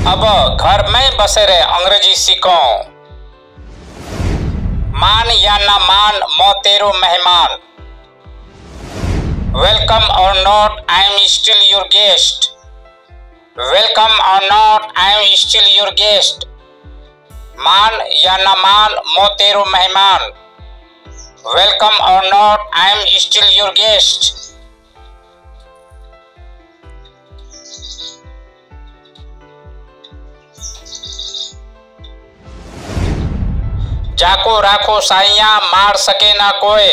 अब घर में बसे रहे अंग्रेजी सीखो। मान या ना मान मैं तेरो मेहमान। Welcome or not I am still your guest. Welcome or not I am still your guest. मान या ना मान मैं तेरो मेहमान। Welcome or not I am still your guest. जाको राखो साइया मार सके ना कोई।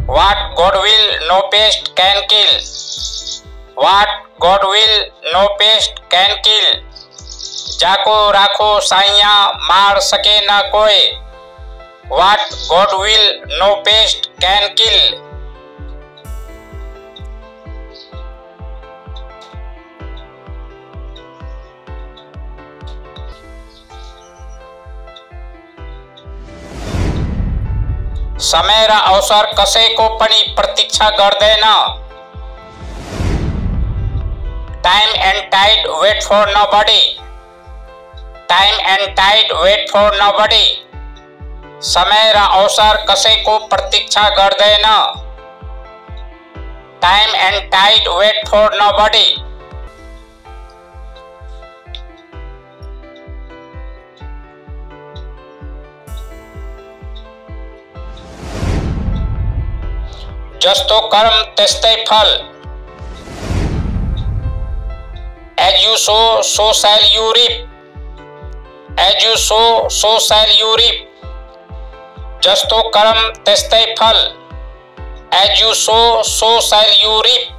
What God will no pest can kill. What God will no pest can kill. जाको राखो साइया मार सके ना कोई। What God will no pest can kill. समय रा अवसर कसे को पनी प्रतीक्षा कर देना। Time and tide wait for nobody. Time and tide wait for nobody. समय रा अवसर कसे को प्रतीक्षा कर देना। Time and tide wait for nobody. जस्तो कर्म तेस्ते फल। As you sow, so shall you reap. As you sow, so shall you reap. जस्तो कर्म तेस्ते फल। As you sow, so shall you reap.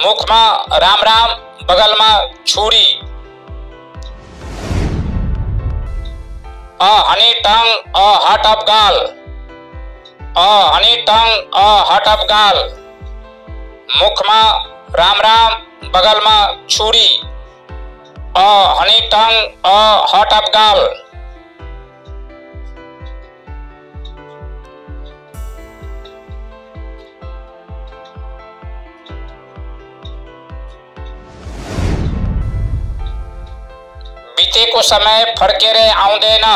मुख में राम राम बगल में छुरी। A honey tongue, a heart of gall. A honey tongue, a heart of gall. मुख में राम राम बगल में छुरी। A honey tongue, a heart of gall. बीते को समय फड़के रे आउंदे न।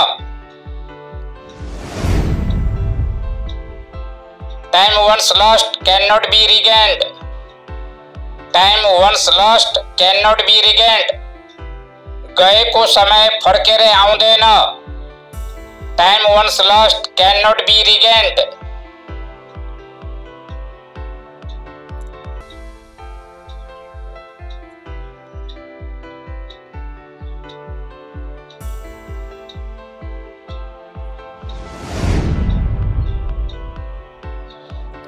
Time once lost cannot be regained. Time once lost cannot be regained. गए को समय फड़के रे आउंदे न। Time once lost cannot be regained.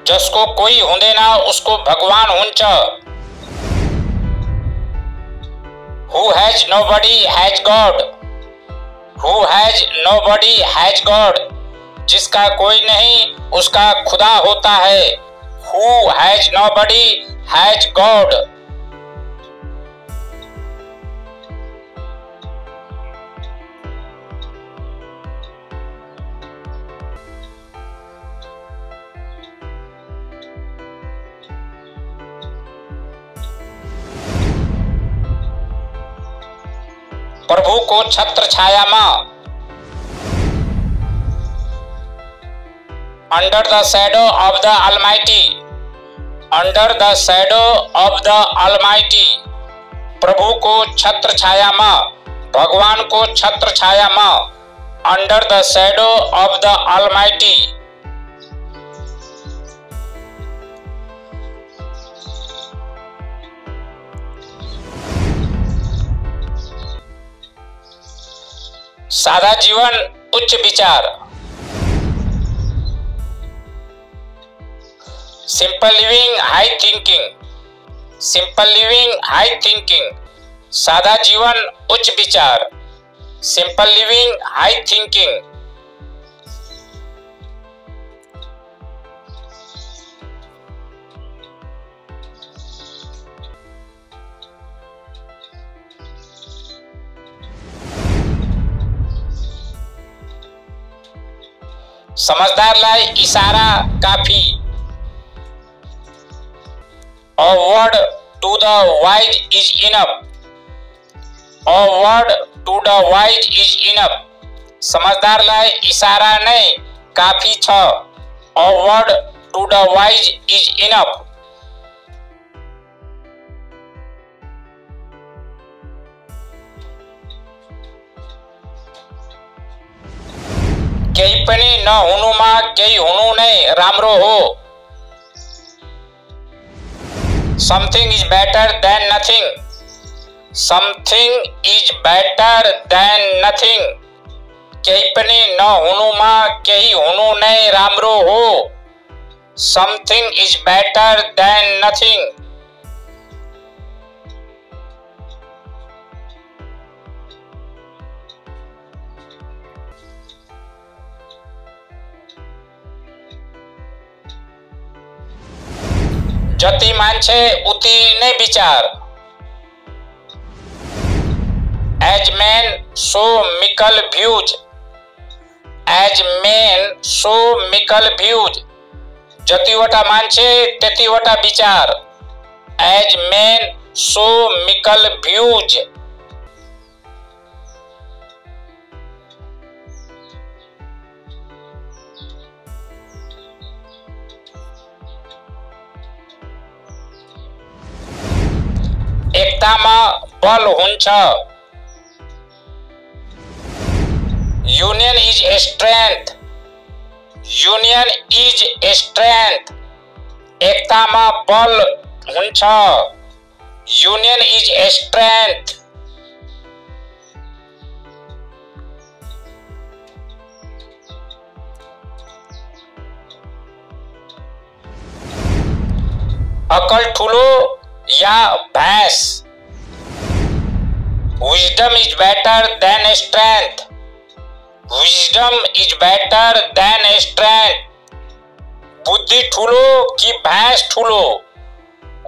जिसको कोई होंदे ना उसको भगवान हुंच। Who has nobody has God. Who has nobody has God. जिसका कोई नहीं उसका खुदा होता है। Who has nobody has God. प्रभु को छत्र छाया में। Under the shadow of the almighty. Under the shadow of the almighty. प्रभु को छत्र छाया में। भगवान को छत्र छाया में। Under the shadow of the almighty. सादा जीवन उच्च विचार। Simple living high thinking. Simple living high thinking. सादा जीवन उच्च विचार। Simple living high thinking. समझदारलाई इशारा काफी। A word to the wise is enough. A word to the wise is enough. समझदारलाई इशारा नै काफी छ। A word to the wise is enough. केही पनि नहुनुमा केही हुनु नै राम्रो हो। Something is better than nothing. Something is better than nothing. केही पनि नहुनुमा केही हुनु नै राम्रो हो। Something is better than nothing. जति मान्छे उति नै विचार। As men so mickle views. As men so mickle views. जतिवटा मान्छे त्यतिवटा विचार। As men so mickle views. एकतामा बल हुन्छ। Union is strength. Union is strength. एकतामा बल हुन्छ। Union is strength. अकल ठुलो या भैंस। Wisdom is better than strength. Wisdom is better than strength. बुद्धि ठुलो कि भैंस ठुलो?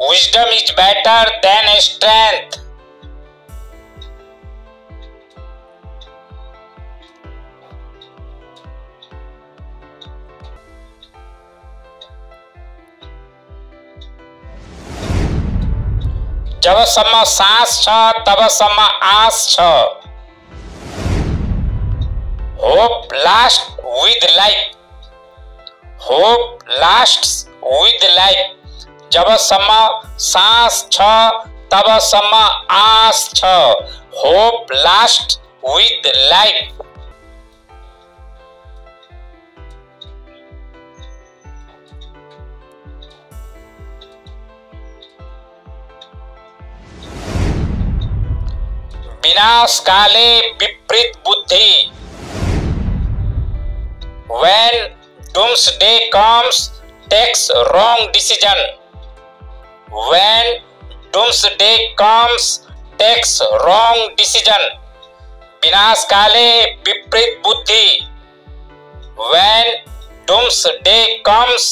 Wisdom is better than strength. जबसम्म सांस छ तबसम्म आस छ। Hope lasts with life. Hope lasts with life. जबसम्म सांस छ तबसम्म आस छ। Hope lasts with life. विनाश काले विपरीत बुद्धि। When doomsday comes, takes wrong decision. When doomsday comes, takes wrong decision. विनाश काले विपरीत बुद्धि। When doomsday comes,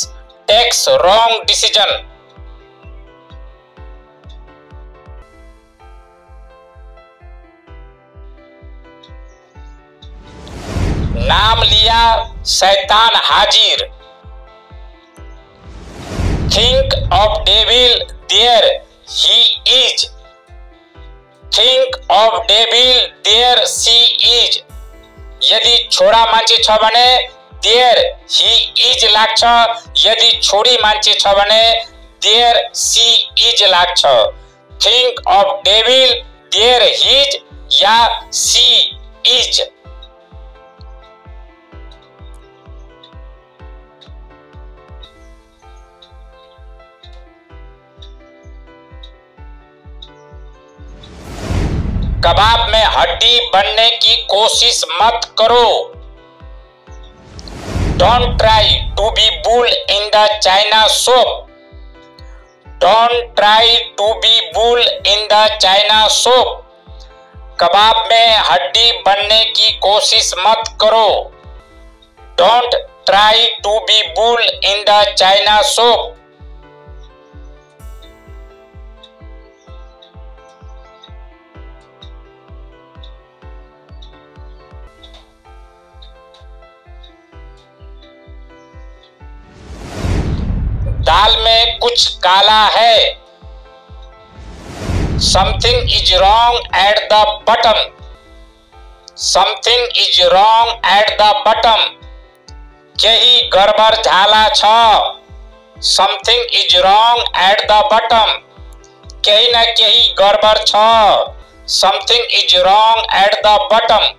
takes wrong decision. नाम लिया शैतान हाजिर। Think of devil, there he is. Think of devil, there she is. यदि छोरा मान्छे छ भने there he is लाग्छ। यदि छोरी मान्छे छ भने there she is लाग्छ। Think of devil, there he is या she is। कबाब में हड्डी बनने की कोशिश मत करो। Don't try to be bull in the China shop. Don't try to be bull in the China shop. कबाब में हड्डी बनने की कोशिश मत करो। Don't try to be bull in the China shop. दाल में कुछ काला है। Something is wrong at the button. Something is wrong at the button. केही गडबड झाला छ। Something is wrong at the button. केही न केही गडबड छ। Something is wrong at the button.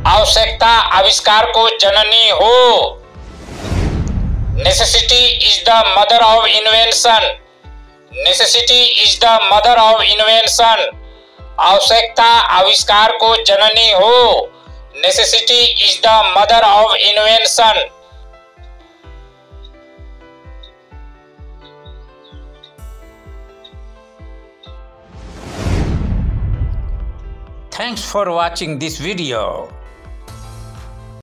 आवश्यकता आविष्कार को जननी हो। Necessity is the mother of invention. Necessity is the mother of invention. आवश्यकता आविष्कार को जननी हो। Necessity is the mother of invention. Thanks for watching this video.